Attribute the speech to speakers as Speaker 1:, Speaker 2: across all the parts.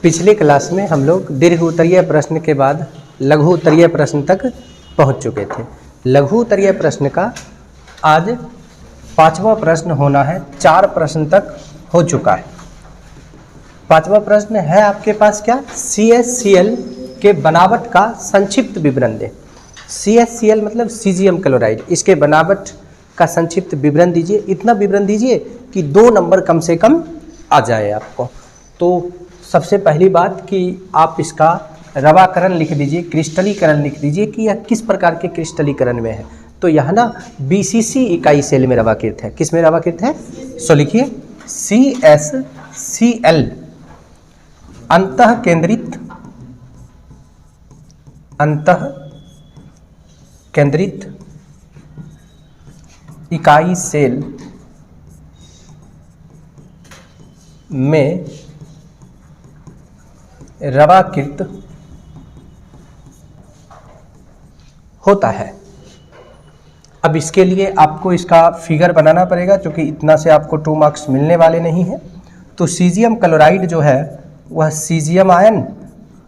Speaker 1: पिछले क्लास में हम लोग दीर्घ उत्तरीय प्रश्न के बाद लघु उत्तरीय प्रश्न तक पहुंच चुके थे। लघु उत्तरीय प्रश्न का आज 5वां प्रश्न होना है। 4 प्रश्न तक हो चुका है। 5वां प्रश्न है आपके पास क्या, CaCl के बनावट का संक्षिप्त विवरण दें। CaCl मतलब सीजियम क्लोराइड, इसके बनावट का संक्षिप्त विवरण दीजिए। इतना विवरण दीजिए कि 2 नंबर कम से कम आ जाए आपको। तो सबसे पहली बात कि आप इसका रवाकरण लिख दीजिए, क्रिस्टलीकरण लिख दीजिए कि यह किस प्रकार के क्रिस्टलीकरण में है। तो यह ना BCC इकाई सेल में रवाकृत है। किस में रवाकृत है? सो लिखिए CaCl अंतः केंद्रित इकाई सेल में रवाकृत होता है। अब इसके लिए आपको इसका फिगर बनाना पड़ेगा, क्योंकि इतना से आपको 2 मार्क्स मिलने वाले नहीं हैं। तो सीजियम क्लोराइड जो है वह caesium ion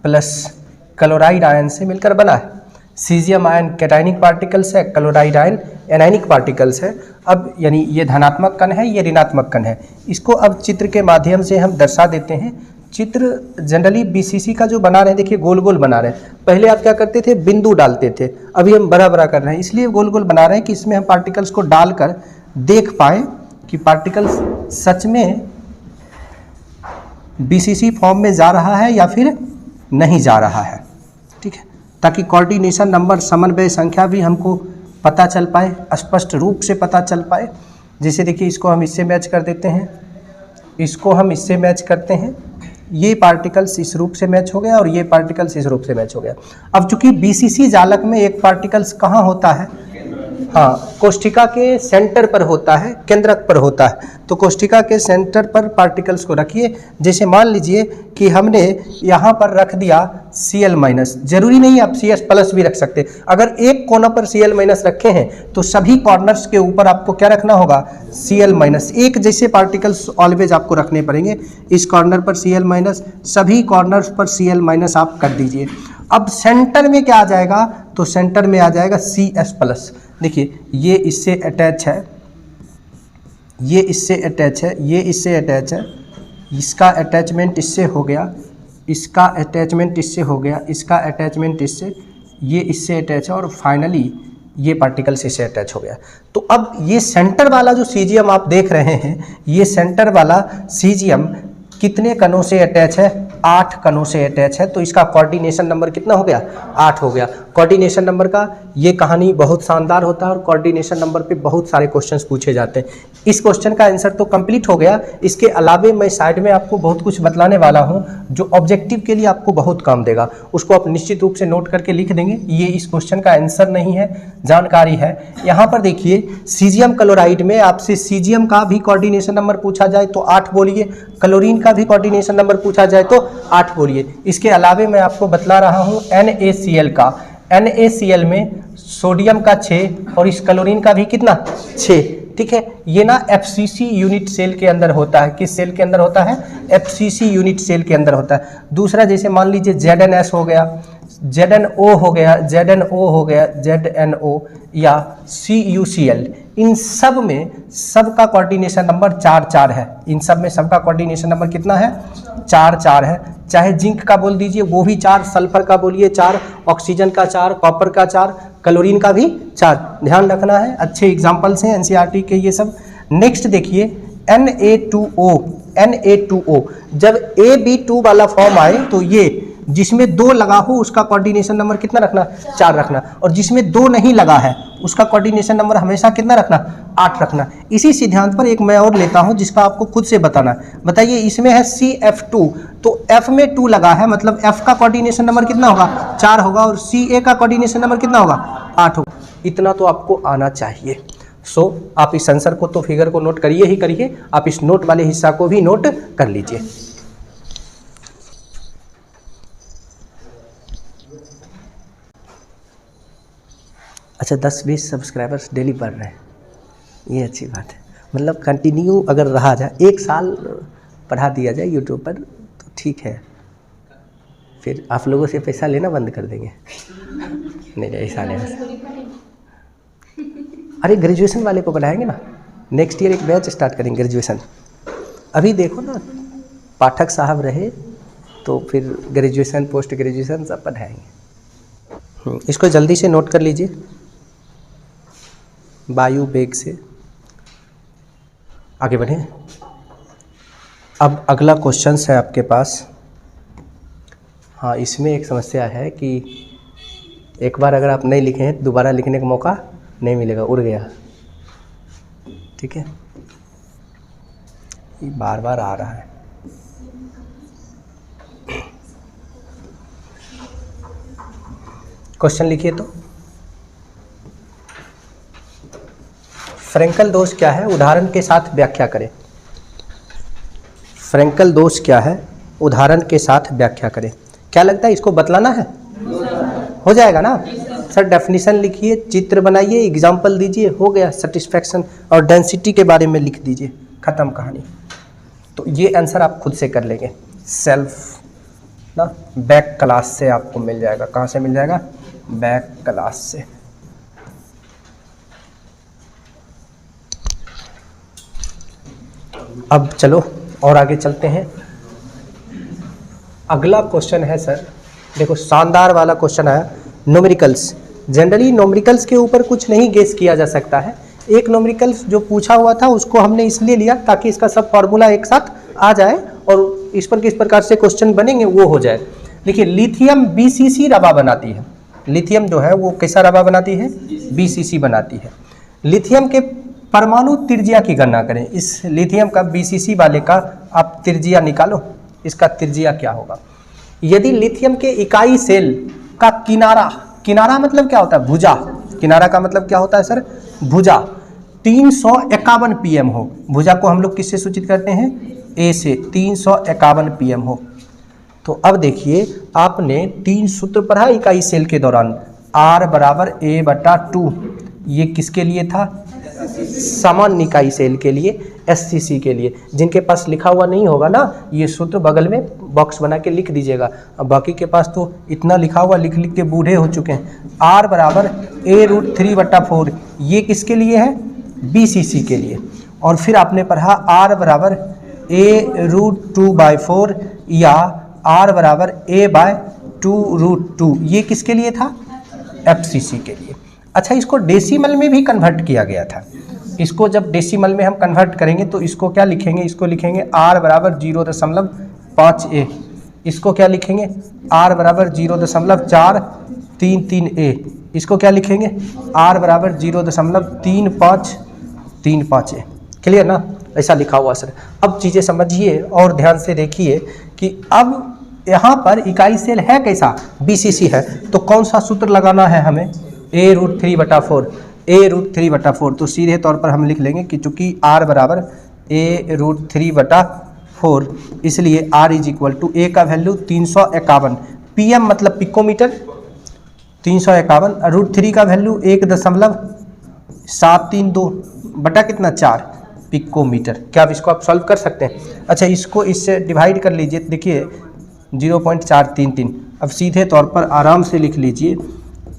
Speaker 1: plus chloride ion से मिलकर बना है। सीजियम आयन कैटायनिक पार्टिकल्स है, क्लोराइड आयन एनायनिक पार्टिकल्स है। अब यानी ये धनात्मक कण है, ये ऋणात्मक कण है। इसको अब चित्र के माध्यम से हम दर्शा देते हैं। चित्र जनरली BCC का जो बना रहे हैं, देखिए गोल गोल बना रहे हैं। पहले आप क्या करते थे, बिंदु डालते थे, अभी हम बड़ा बड़ा कर रहे हैं, इसलिए गोल गोल बना रहे हैं कि इसमें हम पार्टिकल्स को डालकर देख पाए कि पार्टिकल्स सच में BCC फॉर्म में जा रहा है या फिर नहीं जा रहा है। ठीक है, ताकि कोऑर्डिनेशन नंबर, समन्वय संख्या भी हमको पता चल पाए, स्पष्ट रूप से पता चल पाए। जैसे देखिए इसको हम इससे मैच कर देते हैं, इसको हम इससे मैच करते हैं, ये पार्टिकल्स इस रूप से मैच हो गया और ये पार्टिकल्स इस रूप से मैच हो गया। अब चूंकि BCC जालक में एक पार्टिकल्स कहाँ होता है, हाँ, कोष्ठिका के सेंटर पर होता है, केंद्रक पर होता है। तो कोष्ठिका के सेंटर पर पार्टिकल्स को रखिए। जैसे मान लीजिए कि हमने यहाँ पर रख दिया Cl-, जरूरी नहीं आप CS+ भी रख सकते। अगर एक कोना पर Cl- रखे हैं तो सभी कॉर्नर्स के ऊपर आपको क्या रखना होगा, Cl-। एक जैसे पार्टिकल्स ऑलवेज आपको रखने पड़ेंगे। इस कॉर्नर पर Cl-, सभी कॉर्नर्स पर Cl- आप कर दीजिए। अब सेंटर में क्या आ जाएगा, तो सेंटर में आ जाएगा CS+। देखिए ये इससे अटैच है, ये इससे अटैच है, ये इससे अटैच है, इसका अटैचमेंट इससे हो गया, इसका अटैचमेंट इससे हो गया, इसका अटैचमेंट इससे, ये इससे अटैच है और फाइनली ये पार्टिकल्स इससे अटैच हो गया। तो अब ये सेंटर वाला जो सीजियम आप देख रहे हैं, ये सेंटर वाला सीजियम कितने कणों से अटैच है, 8 कणों से अटैच है। तो इसका कोऑर्डिनेशन नंबर कितना हो गया, 8 हो गया। कोऑर्डिनेशन नंबर का ये कहानी बहुत शानदार होता है और कोऑर्डिनेशन नंबर पे बहुत सारे क्वेश्चंस पूछे जाते हैं। इस क्वेश्चन का आंसर तो कंप्लीट हो गया। इसके अलावे मैं साइड में आपको बहुत कुछ बतलाने वाला हूँ जो ऑब्जेक्टिव के लिए आपको बहुत काम देगा। उसको आप निश्चित रूप से नोट करके लिख देंगे। ये इस क्वेश्चन का आंसर नहीं है, जानकारी है। यहाँ पर देखिए सीजियम क्लोराइड में आपसे सीजियम का भी कोऑर्डिनेशन नंबर पूछा जाए तो 8 बोलिए, क्लोरीन का भी कोऑर्डिनेशन नंबर पूछा जाए तो 8 बोलिए। इसके अलावे मैं आपको बतला रहा हूँ NaCl का। NaCl में सोडियम का 6 और इस क्लोरीन का भी कितना, 6। ठीक है, ये ना FCC यूनिट सेल के अंदर होता है। किस सेल के अंदर होता है, FCC यूनिट सेल के अंदर होता है। दूसरा जैसे मान लीजिए ZnS हो गया, ZnO हो गया, ZnO हो गया, ZnO या CuCl, इन सब में सबका कोऑर्डिनेशन नंबर 4-4 है। इन सब में सबका कोऑर्डिनेशन नंबर कितना है, 4-4 है। चाहे जिंक का बोल दीजिए वो भी 4, सल्फर का बोलिए 4, ऑक्सीजन का 4, कॉपर का 4, क्लोरीन का भी 4। ध्यान रखना है, अच्छे एग्जाम्पल्स हैं NCERT के ये सब। नेक्स्ट देखिए Na2O। जब AB2 वाला फॉर्म आए तो ये जिसमें 2 लगा हो उसका कोऑर्डिनेशन नंबर कितना रखना, 4 रखना, और जिसमें 2 नहीं लगा है उसका कोऑर्डिनेशन नंबर हमेशा कितना रखना, 8 रखना। इसी सिद्धांत पर एक मैं और लेता हूं जिसका आपको खुद से बताना है। बताइए इसमें है CF2, तो F में 2 लगा है, मतलब F का कोऑर्डिनेशन नंबर कितना होगा, 4 होगा, और CA का कोऑर्डिनेशन नंबर कितना होगा, 8 होगा। इतना तो आपको आना चाहिए। आप इस आंसर को तो फिगर को नोट करिए ही करिए, आप इस नोट वाले हिस्सा को भी नोट कर लीजिए। अच्छा 10-20 सब्सक्राइबर्स डेली बढ़ रहे हैं, ये अच्छी बात है। मतलब कंटिन्यू अगर रहा जाए, 1 साल पढ़ा दिया जाए यूट्यूब पर तो ठीक है, फिर आप लोगों से पैसा लेना बंद कर देंगे। नहीं ऐसा नहीं। अरे ग्रेजुएशन वाले को बढ़ाएंगे ना, नेक्स्ट ईयर एक बैच स्टार्ट करेंगे ग्रेजुएशन। अभी देखो ना, पाठक साहब रहे तो फिर ग्रेजुएशन पोस्ट ग्रेजुएशन सब पढ़ाएंगे। इसको जल्दी से नोट कर लीजिए। वायु वेग से आगे बढ़ें। अब अगला क्वेश्चन है आपके पास। हाँ, इसमें एक समस्या है कि एक बार अगर आप नहीं लिखे हैं तो दोबारा लिखने का मौका नहीं मिलेगा, उड़ गया। ठीक है, ये बार बार आ रहा है। क्वेश्चन लिखिए तो। फ्रैंकल दोष क्या है, उदाहरण के साथ व्याख्या करें। फ्रैंकल दोष क्या है, उदाहरण के साथ व्याख्या करें। क्या लगता है इसको बतलाना है? हो जाएगा ना सर? डेफिनेशन लिखिए, चित्र बनाइए, एग्जाम्पल दीजिए, हो गया सेटिस्फैक्शन। और डेंसिटी के बारे में लिख दीजिए, खत्म कहानी। तो ये आंसर आप खुद से कर लेंगे सेल्फ ना, बैक क्लास से आपको मिल जाएगा। कहाँ से मिल जाएगा? बैक क्लास से। अब चलो और आगे चलते हैं। अगला क्वेश्चन है सर, देखो शानदार वाला क्वेश्चन आया, न्यूमेरिकल्स। जनरली न्यूमेरिकल्स के ऊपर कुछ नहीं गेस किया जा सकता है। एक न्यूमेरिकल्स जो पूछा हुआ था उसको हमने इसलिए लिया ताकि इसका सब फॉर्मूला एक साथ आ जाए और इस पर किस प्रकार से क्वेश्चन बनेंगे वो हो जाए। देखिए, लिथियम BCC रवा बनाती है। लिथियम जो है वो कैसा रवा बनाती है? BCC बनाती है। लिथियम के परमाणु त्रिज्या की गणना करें। इस लिथियम का BCC वाले का आप त्रिज्या निकालो, इसका त्रिज्या क्या होगा। यदि लिथियम के इकाई सेल का किनारा, किनारा मतलब क्या होता है? भुजा। किनारा का मतलब क्या होता है सर? भुजा 351 pm हो। भुजा को हम लोग किससे सूचित करते हैं? A से। 351 pm हो। तो अब देखिए, आपने 3 सूत्र पढ़ा इकाई सेल के दौरान। R बराबर A/2, ये किसके लिए था? सामान्य इकाई सेल के लिए, SCC के लिए। जिनके पास लिखा हुआ नहीं होगा ना, ये सूत्र बगल में बॉक्स बना के लिख दीजिएगा। अब बाकी के पास तो इतना लिखा हुआ लिख लिख के बूढ़े हो चुके हैं। R बराबर A√3/4, ये किसके लिए है? BCC के लिए। और फिर आपने पढ़ा R बराबर A√2/4 या R बराबर A/2√2, ये किसके लिए था? FCC के लिए। अच्छा, इसको डेसिमल में भी कन्वर्ट किया गया था। इसको जब डेसिमल में हम कन्वर्ट करेंगे तो इसको क्या लिखेंगे? इसको लिखेंगे R बराबर 0.5A। इसको क्या लिखेंगे? R बराबर 0.433A। इसको क्या लिखेंगे? R बराबर 0.3535A। क्लियर ना? ऐसा लिखा हुआ सर। अब चीज़ें समझिए और ध्यान से देखिए कि अब यहाँ पर इकाई सेल है कैसा? BCC है। तो कौन सा सूत्र लगाना है हमें? A√3/4। A√3/4। तो सीधे तौर पर हम लिख लेंगे कि चूंकि R बराबर A√3/4, इसलिए R इज इक्वल टू A का वैल्यू 351, PM मतलब पिकोमीटर 351, √3 का वैल्यू 1.732 बटा कितना? 4 पिकोमीटर। क्या अब इसको आप सॉल्व कर सकते हैं? अच्छा, इसको इससे डिवाइड कर लीजिए। देखिए 0.433। अब सीधे तौर पर आराम से लिख लीजिए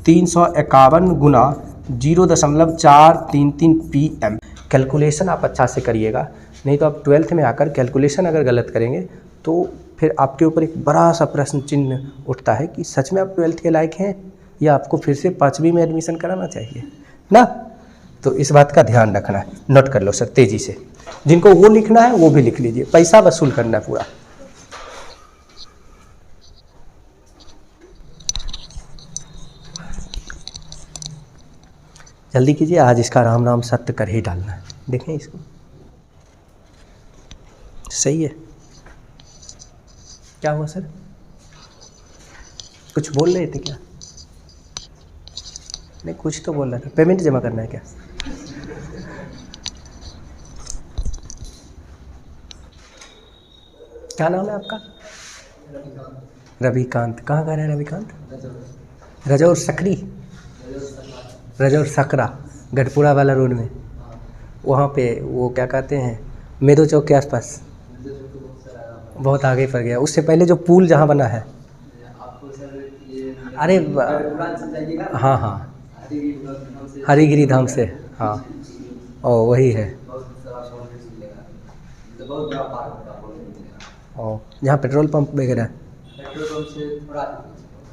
Speaker 1: 351 गुना 0.433 PM। कैलकुलेशन आप अच्छा से करिएगा, नहीं तो आप 12th में आकर कैलकुलेशन अगर गलत करेंगे तो फिर आपके ऊपर एक बड़ा सा प्रश्न चिन्ह उठता है कि सच में आप 12th के लायक हैं या आपको फिर से 5वीं में एडमिशन कराना चाहिए ना। तो इस बात का ध्यान रखना है। नोट कर लो सर तेज़ी से, जिनको वो लिखना है वो भी लिख लीजिए। पैसा वसूल करना है पूरा। जल्दी कीजिए, आज इसका राम राम सत्य कर ही डालना है। देखें इसको, सही है। क्या हुआ सर? कुछ बोल रहे थे क्या? नहीं, कुछ तो बोल रहा था। पेमेंट जमा करना है क्या? क्या नाम है आपका? रविकांत। कहाँ का है रविकांत? रजौर सकरी, रजौर सकरा, गढ़पुरा वाला रोड में, वहाँ पे वो क्या कहते हैं, मेदो चौक के आसपास। बहुत आगे पड़ गया। उससे पहले जो पुल जहाँ बना है अरे हाँ हाँ, हरिगिरी धाम से, हाँ ओ वही है। ओ जहाँ पेट्रोल पंप वगैरह है,
Speaker 2: पेट्रोल पंप से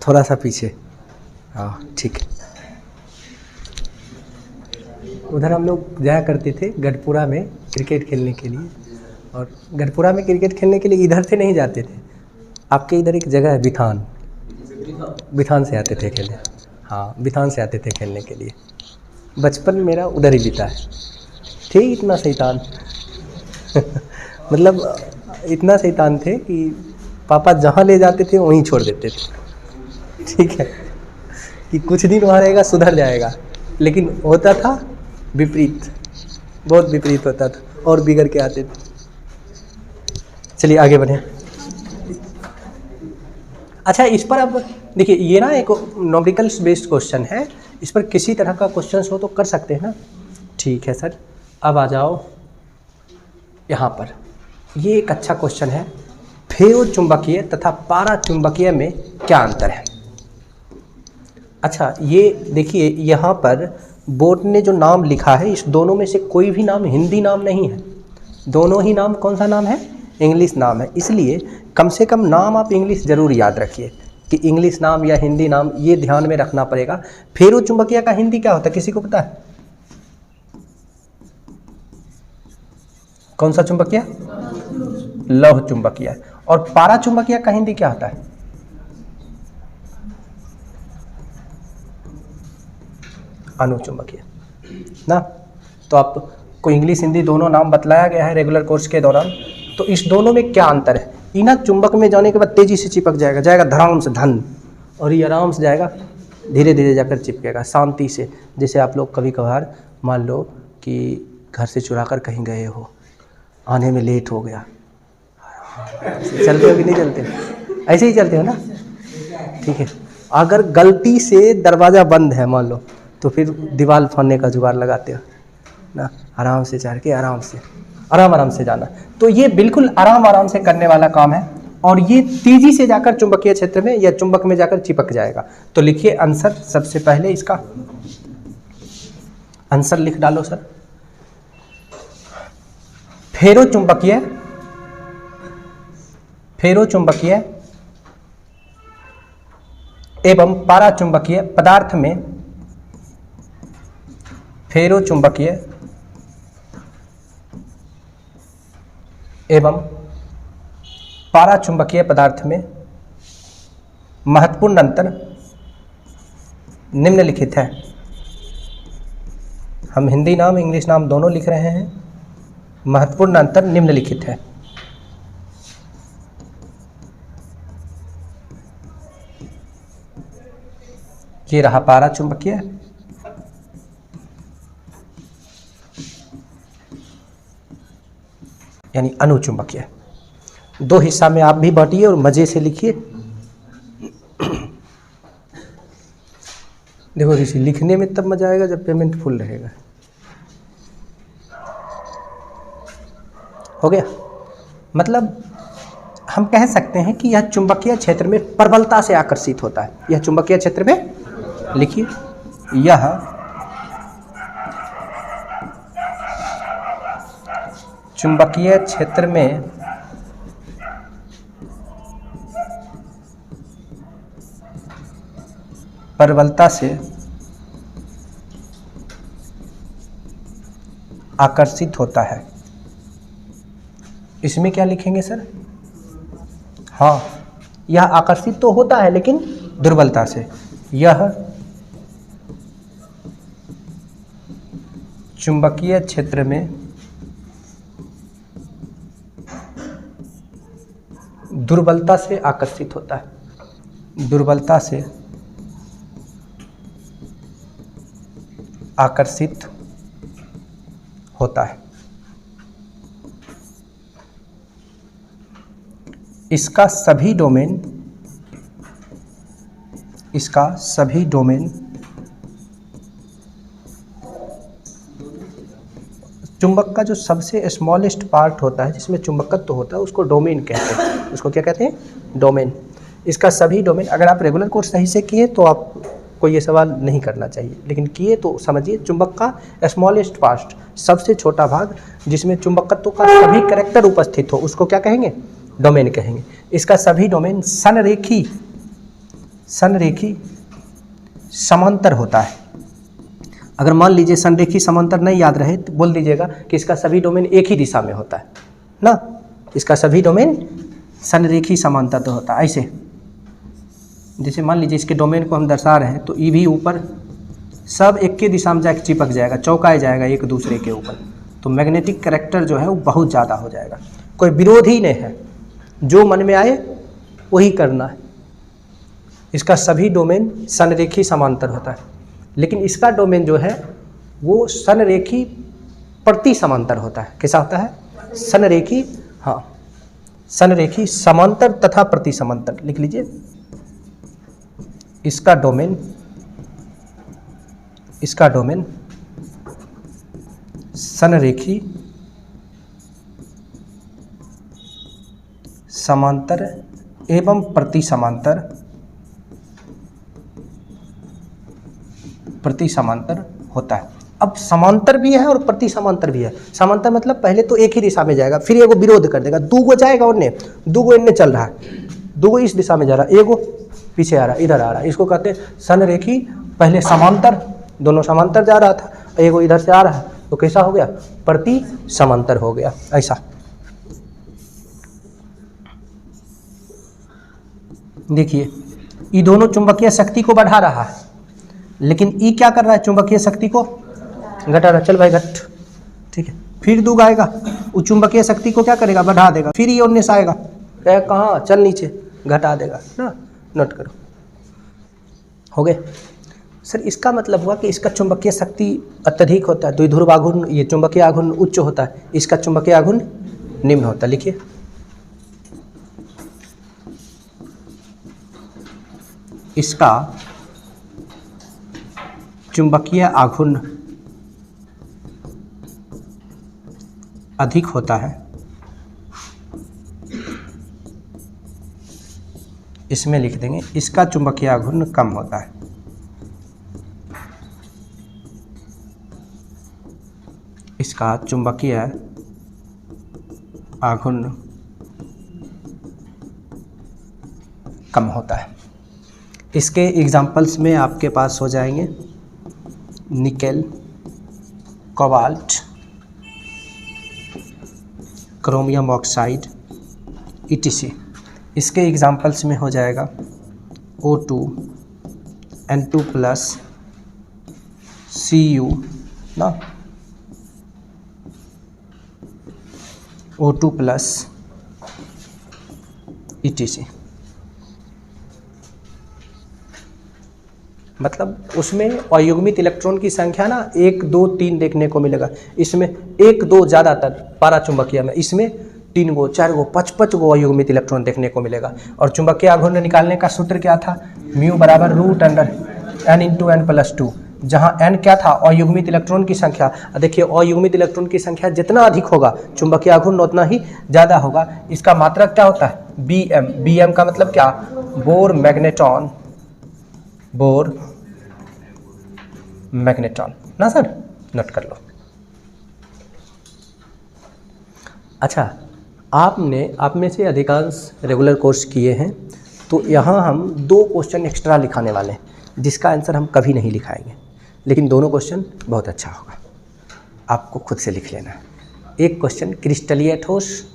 Speaker 1: थोड़ा सा पीछे, हाँ ठीक है। उधर हम लोग जाया करते थे गढ़पुरा में क्रिकेट खेलने के लिए, और गढ़पुरा में क्रिकेट खेलने के लिए इधर से नहीं जाते थे, आपके इधर एक जगह है बिथान, बिथान से आते थे खेलने, हाँ बिथान से आते थे खेलने के लिए। बचपन मेरा उधर ही बीता है। थे इतना शैतान मतलब इतना शैतान थे कि पापा जहाँ ले जाते थे वहीं छोड़ देते थे, ठीक है, कि कुछ दिन वहाँ रहेगा सुधर जाएगा, लेकिन होता था विपरीत, बहुत विपरीत होता था और बिगड़ के आते थे। चलिए आगे बढ़ें। अच्छा इस पर अब देखिए, ये ना एक न्यूमेरिकल्स बेस्ड क्वेश्चन है, इस पर किसी तरह का क्वेश्चन हो तो कर सकते हैं ना, ठीक है सर। अब आ जाओ यहाँ पर, ये एक अच्छा क्वेश्चन है, फेरो चुंबकीय तथा पारा चुंबकीय में क्या अंतर है। अच्छा ये देखिए, यहाँ पर बोर्ड ने जो नाम लिखा है, इस दोनों में से कोई भी नाम हिंदी नाम नहीं है, दोनों ही नाम कौन सा नाम है, इंग्लिश नाम है। इसलिए कम से कम नाम आप इंग्लिश ज़रूर याद रखिए कि इंग्लिश नाम या हिंदी नाम, ये ध्यान में रखना पड़ेगा। फेरो चुंबकीय का हिंदी क्या होता है, किसी को पता है? कौन सा चुंबकीय? लौह चुंबकीय। और पारा चुंबकीय का हिंदी क्या होता है? अनुचुंबकीय ना। तो आपको इंग्लिश हिंदी दोनों नाम बतलाया गया है रेगुलर कोर्स के दौरान। तो इस दोनों में क्या अंतर है? इना चुंबक में जाने के बाद तेजी से चिपक जाएगा, जाएगा धड़ाम से धन, और ये आराम से जाएगा, धीरे धीरे जाकर चिपकेगा शांति से। जैसे आप लोग कभी कभार मान लो कि घर से चुरा कर कहीं गए हो, आने में लेट हो गया, चलते हो कि नहीं चलते? ऐसे ही चलते हो ना, ठीक है। अगर गलती से दरवाज़ा बंद है मान लो, तो फिर दीवार फाड़ने का जुगाड़ लगाते हो ना, आराम से चढ़ के आराम से, आराम से जाना। तो ये बिल्कुल आराम से करने वाला काम है, और ये तेजी से जाकर चुंबकीय क्षेत्र में या चुंबक में जाकर चिपक जाएगा। तो लिखिए आंसर, सबसे पहले इसका आंसर लिख डालो सर। फेरो चुंबकीय एवं पारा चुंबकीय पदार्थ में, फेरो चुंबकीय एवं पारा चुंबकीय पदार्थ में महत्वपूर्ण अंतर निम्नलिखित है। हम हिंदी नाम इंग्लिश नाम दोनों लिख रहे हैं। महत्वपूर्ण अंतर निम्नलिखित है। ये रहा पारा चुंबकीय, यानी अनुचुंबकीय। दो हिस्सा में आप भी बांटिए और मजे से लिखिए। देखो ऋषि, लिखने में तब मजा आएगा जब पेमेंट फुल रहेगा। हो गया? मतलब हम कह सकते हैं कि यह चुंबकीय क्षेत्र में प्रबलता से आकर्षित होता है। यह चुंबकीय क्षेत्र में, लिखिए, यह चुंबकीय क्षेत्र में प्रबलता से आकर्षित होता है। इसमें क्या लिखेंगे सर? हाँ, यह आकर्षित तो होता है लेकिन दुर्बलता से। यह चुंबकीय क्षेत्र में दुर्बलता से आकर्षित होता है। दुर्बलता से आकर्षित होता है। इसका सभी डोमेन चुंबक का जो सबसे स्मॉलेस्ट पार्ट होता है जिसमें चुंबकत्व होता है उसको डोमेन कहते हैं। उसको क्या कहते हैं? डोमेन। इसका सभी डोमेन, अगर आप रेगुलर कोर्स सही से किए तो आपको ये सवाल नहीं करना चाहिए, लेकिन किए तो समझिए चुंबक का स्मॉलेस्ट पार्ट, सबसे छोटा भाग जिसमें चुंबकत्व का सभी कैरेक्टर उपस्थित हो, उसको क्या कहेंगे? डोमेन कहेंगे। इसका सभी डोमेन संरेखी समांतर होता है। अगर मान लीजिए संरेखी समांतर नहीं याद रहे तो बोल दीजिएगा कि इसका सभी डोमेन एक ही दिशा में होता है ना, इसका सभी डोमेन संरेखी समांतर तो होता है। ऐसे जैसे मान लीजिए इसके डोमेन को हम दर्शा रहे हैं तो ई भी ऊपर सब एक के दिशा में जाकर चिपक जाएगा, चौंकाए जाएगा एक दूसरे के ऊपर, तो मैग्नेटिक कैरेक्टर जो है वो बहुत ज़्यादा हो जाएगा। कोई विरोध ही नहीं है, जो मन में आए वही करना है। इसका सभी डोमेन संरेखी समांतर होता है, लेकिन इसका डोमेन जो है वो संरेखी प्रति समांतर होता है। कैसा होता है? संरेखी, हाँ, संरेखी समांतर तथा प्रति समांतर। लिख लीजिए, इसका डोमेन संरेखी समांतर एवं प्रति समांतर होता है। अब समांतर भी है और प्रति समांतर भी है। समांतर मतलब पहले तो एक ही दिशा में जाएगा, फिर एगो विरोध कर देगा, दूगो जाएगा उन्ने, दूगो इनने चल रहा है, दूगो इस दिशा में जा रहा है, एगो पीछे आ रहा है, इधर आ रहा है। इसको कहते हैं संरेखी। पहले समांतर, दोनों समांतर जा रहा था, एगो इधर से आ रहा है, तो कैसा हो गया? प्रति समांतर हो गया। ऐसा देखिए, ये दोनों चुंबकीय शक्ति को बढ़ा रहा है, लेकिन ई क्या कर रहा है? चुंबकीय शक्ति को घटा रहा है। चल भाई घट, ठीक है। फिर दूग आएगा, वो चुंबकीय शक्ति को क्या करेगा? बढ़ा देगा। फिर ये उन्नीस आएगा, कहाँ? चल नीचे, घटा देगा ना। नोट करो, हो गए सर। इसका मतलब हुआ कि इसका चुंबकीय शक्ति अत्यधिक होता है, द्विध्रुव आघूर्ण, ये चुंबकीय आघूर्ण उच्च होता है, इसका चुंबकीय आघूर्ण निम्न होता है। लिखिए, इसका चुंबकीय आघूर्ण अधिक होता है, इसमें लिख देंगे इसका चुंबकीय आघूर्ण कम होता है। इसका चुंबकीय आघूर्ण कम होता है। इसके एग्जाम्पल्स में आपके पास हो जाएंगे nickel, cobalt, chromium oxide, etc। इसके एग्जाम्पल्स में हो जाएगा O2, N2+, Cu ना, O2+, etc। मतलब उसमें अयुग्मित इलेक्ट्रॉन की संख्या ना 1, 2, 3 देखने को मिलेगा। इसमें 1, 2 ज़्यादातर पाराचुंबकीय में, इसमें 3 गो 4 गो 5 गो अयुग्मित इलेक्ट्रॉन देखने को मिलेगा। और चुंबकीय आघूर्ण निकालने का सूत्र क्या था? म्यू बराबर √n/n+2, जहाँ n क्या था? अयुग्मित इलेक्ट्रॉन की संख्या। देखिए, अयुग्मित इलेक्ट्रॉन की संख्या जितना अधिक होगा चुंबकीय आघूर्ण उतना ही ज़्यादा होगा। इसका मात्रक क्या होता है? Bm। Bm का मतलब क्या? बोर मैग्नेटॉन, बोर मैग्नेटॉन ना सर, नोट कर लो। अच्छा, आप में से अधिकांश रेगुलर कोर्स किए हैं, तो यहाँ हम 2 क्वेश्चन एक्स्ट्रा लिखाने वाले हैं, जिसका आंसर हम कभी नहीं लिखाएंगे, लेकिन दोनों क्वेश्चन बहुत अच्छा होगा, आपको खुद से लिख लेना है। एक क्वेश्चन क्रिस्टलीय ठोस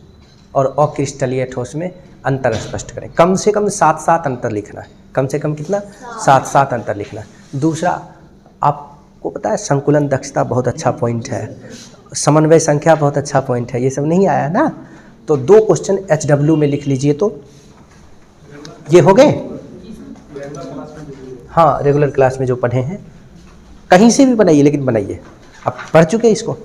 Speaker 1: और अक्रिस्टलीय ठोस में अंतर स्पष्ट करें। कम से कम 7 अंतर लिखना है। कम से कम कितना? 7 अंतर लिखना है। दूसरा, आपको पता है संकुलन दक्षता बहुत अच्छा पॉइंट है, समन्वय संख्या बहुत अच्छा पॉइंट है, ये सब नहीं आया ना, तो 2 क्वेश्चन HW में लिख लीजिए। तो ये हो गए। हाँ, रेगुलर क्लास में जो पढ़े हैं, कहीं से भी बनाइए, लेकिन बनाइए, आप पढ़ चुके हैं इसको।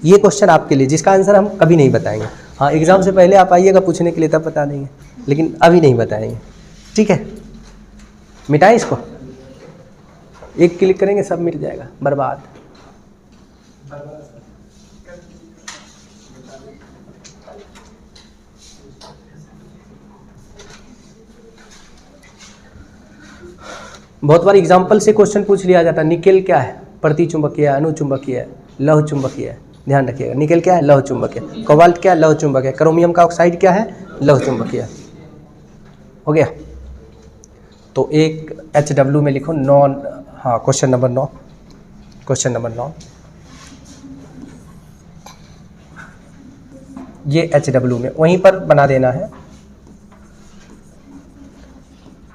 Speaker 1: ये क्वेश्चन आपके लिए, जिसका आंसर हम कभी नहीं बताएंगे। हाँ, एग्ज़ाम से पहले आप आइएगा पूछने के लिए, तब बता देंगे, लेकिन अभी नहीं बताएंगे, ठीक है। मिटाएं इसको, एक क्लिक करेंगे सब मिट जाएगा, बर्बाद। बहुत बार एग्जाम्पल से क्वेश्चन पूछ लिया जाता है। निकेल क्या है? प्रतिचुंबकीय, अनुचुंबकीय, लौह चुंबकीय। ध्यान रखिएगा, निकेल क्या है? लौह चुंबकीय। कोबाल्ट क्या है? लौह चुंबकीय। क्रोमियम का ऑक्साइड क्या है? लौह चुंबकीय। हो गया। तो एक HW में लिखो नॉन, हाँ क्वेश्चन नंबर 9, क्वेश्चन नंबर 9 ये HW में वहीं पर बना देना है।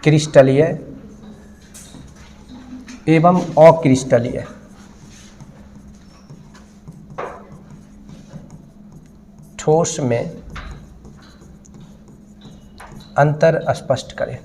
Speaker 1: क्रिस्टलीय एवं अक्रिस्टलीय ठोस में अंतर स्पष्ट करें।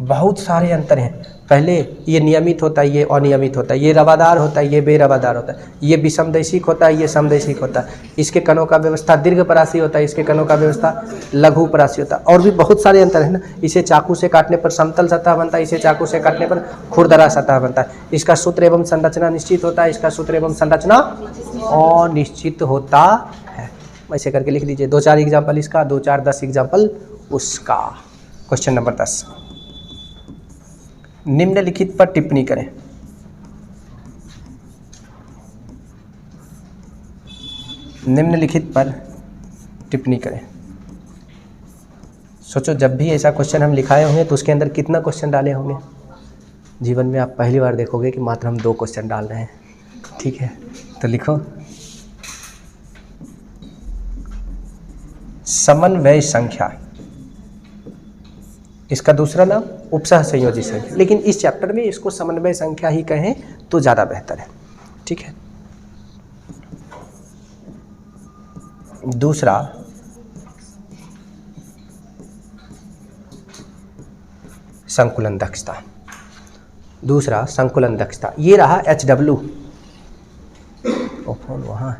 Speaker 1: बहुत सारे अंतर हैं। पहले ये नियमित होता है, ये अनियमित होता है, ये रवादार होता है, ये बेरवादार होता है, ये विषमदैशिक होता है, ये समदैशिक होता है, इसके कणों का व्यवस्था दीर्घ परासी होता है, इसके कणों का व्यवस्था लघु परासी होता है। और भी बहुत सारे अंतर है ना। इसे चाकू से काटने पर समतल सतह बनता है, इसे चाकू से काटने पर खुरदरा सतह बनता है। इसका सूत्र एवं संरचना निश्चित होता है, इसका सूत्र एवं संरचना अनिश्चित होता है। ऐसे करके लिख लीजिए। 2-4 एग्जाम्पल इसका, 2-4 10 एग्जाम्पल उसका। क्वेश्चन नंबर 10, निम्नलिखित पर टिप्पणी करें। निम्नलिखित पर टिप्पणी करें। सोचो जब भी ऐसा क्वेश्चन हम लिखाए होंगे तो उसके अंदर कितना क्वेश्चन डाले होंगे। जीवन में आप पहली बार देखोगे कि मात्र हम 2 क्वेश्चन डाल रहे हैं। ठीक है, तो लिखो समन्वय संख्या, इसका दूसरा नाम उपसह संयोजी संख्या, लेकिन इस चैप्टर में इसको समन्वय संख्या ही कहें तो ज़्यादा बेहतर है। ठीक है। दूसरा संकुलन दक्षता, दूसरा संकुलन दक्षता। ये रहा HW। फोन वहाँ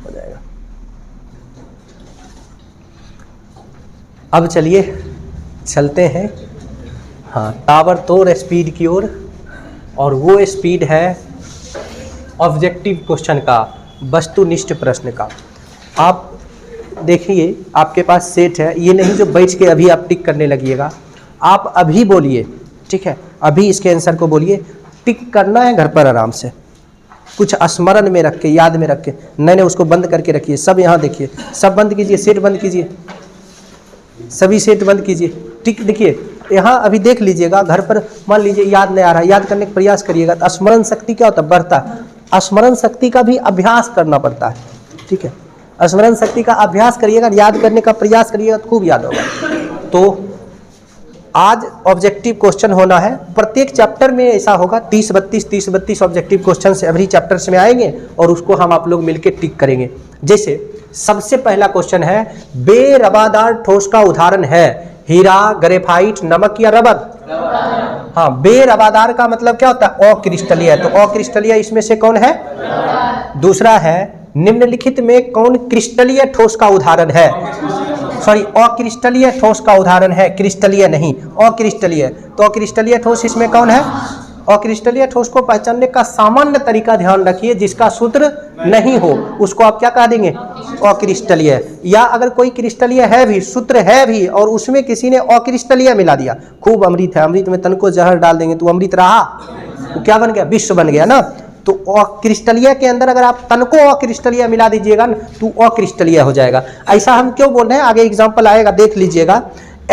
Speaker 1: हो जाएगा। अब चलिए चलते हैं हाँ ताबड़तोड़ स्पीड की ओर, और वो स्पीड है ऑब्जेक्टिव क्वेश्चन का, वस्तुनिष्ठ प्रश्न का। आप देखिए आपके पास सेट है, ये नहीं जो बैठ के अभी आप टिक करने लगिएगा। आप अभी बोलिए, ठीक है, अभी इसके आंसर को बोलिए। टिक करना है घर पर आराम से, कुछ स्मरण में रख के, याद में रख के। नहीं उसको बंद करके रखिए। सब यहाँ देखिए, सब बंद कीजिए, सेट बंद कीजिए, सभी सेट बंद कीजिए। टिक देखिए यहाँ अभी देख लीजिएगा। घर पर मान लीजिए याद नहीं आ रहा है, याद करने का प्रयास करिएगा तो स्मरण शक्ति क्या होता है? बढ़ता है। स्मरण शक्ति का भी अभ्यास करना पड़ता है। ठीक है, स्मरण शक्ति का अभ्यास करिएगा, याद करने का प्रयास करिएगा तो खूब याद होगा। तो आज ऑब्जेक्टिव क्वेश्चन होना है। प्रत्येक चैप्टर में ऐसा होगा 30-32 ऑब्जेक्टिव क्वेश्चन एवरी चैप्टर्स में आएंगे और उसको हम आप लोग मिलकर टिक करेंगे। जैसे सबसे पहला क्वेश्चन है, बेरवादार ठोस का उदाहरण है हीरा, ग्रेफाइट, नमक या रबर? हाँ, बेरवादार का मतलब क्या होता है? अक्रिस्टलीय। तो अक्रिस्टलीय इसमें से कौन है? दूसरा है, निम्नलिखित में कौन क्रिस्टलीय ठोस का उदाहरण है? सॉरी, अक्रिस्टलीय ठोस का उदाहरण है, क्रिस्टलीय नहीं, अक्रिस्टलीय। तो अक्रिस्टलीय ठोस इसमें कौन है? अक्रिस्टलीय ठोस को पहचानने का सामान्य तरीका ध्यान रखिए, जिसका सूत्र नहीं हो उसको आप क्या कह देंगे? अक्रिस्टलीय। या अगर कोई क्रिस्टलीय है भी, सूत्र है भी, और उसमें किसी ने अक्रिस्टलीय मिला दिया, खूब अमृत है, अमृत में तनको जहर डाल देंगे तो अमृत रहा, तो क्या बन गया? विश्व बन गया ना। तो अक्रिस्टलीय के अंदर अगर आप तनको अक्रिस्टलीय मिला दीजिएगा ना तो अक्रिस्टलीय हो जाएगा। ऐसा हम क्यों बोल रहे हैं? आगे एग्जाम्पल आएगा, देख लीजिएगा।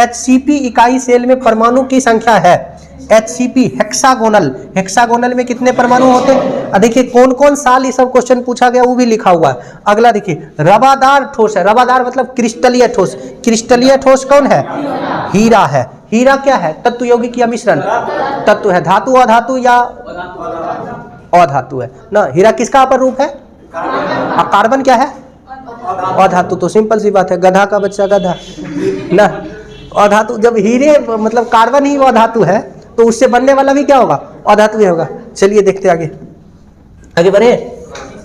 Speaker 1: HCP इकाई सेल में परमाणु की संख्या है HCP हेक्सागोनल। हेक्सागोनल में कितने परमाणु होते हैं? देखिए कौन कौन साल ये सब क्वेश्चन पूछा गया वो भी लिखा हुआ है। अगला देखिए, रवादार ठोस है। रवादार मतलब क्रिस्टलीय ठोस। क्रिस्टलीय ठोस कौन है? हीरा है। हीरा क्या है? तत्व यौगिक या मिश्रण? तत्व है। धातु अधातु या अधातु है ना। हीरा किसका अपर रूप है? कार्बन क्या है? अधातु। तो सिंपल सी बात है, गधा का बच्चा गधा ना। अधातु, जब हीरे मतलब कार्बन ही अधातु है तो उससे बनने वाला भी क्या होगा? अधातु ही होगा। चलिए देखते आगे, आगे बढ़े।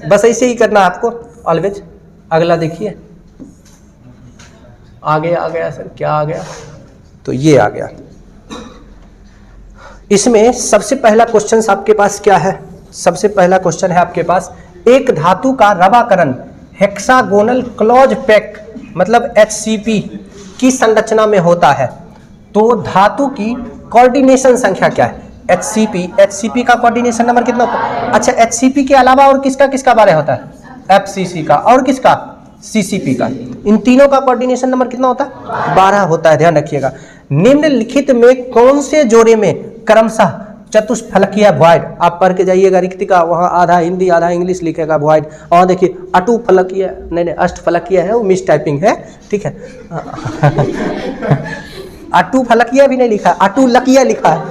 Speaker 1: बस ऐसे ही करना आपको ऑलवेज। अगला देखिए, आगे आ गया सर, क्या आ गया? तो ये आ गया। इसमें सबसे पहला क्वेश्चन आपके पास क्या है? सबसे पहला क्वेश्चन है आपके पास, एक धातु का रवाकरण हेक्सागोनल क्लोज पैक मतलब HCP की संरचना में होता है, तो धातु की कोऑर्डिनेशन संख्या क्या है? HCP का कोऑर्डिनेशन नंबर कितना होता है? अच्छा, HCP के अलावा और किसका किसका बारह होता है? FCC का और किसका? CCP का। इन तीनों का कोऑर्डिनेशन नंबर कितना होता है? 12 होता है, ध्यान रखिएगा। निम्नलिखित में कौन से जोड़े में क्रमशः चतुष्फलकीय वॉइड, आप पढ़ के जाइएगा रिक्तिका, वहाँ आधा हिंदी आधा इंग्लिश लिखेगा वॉइड, और देखिए अटुफलकीय, नहीं अष्टफलकीय है, वो मिस टाइपिंग है, ठीक है। अटुफलकीय भी नहीं लिखा है, अटुलकीय लिखा है,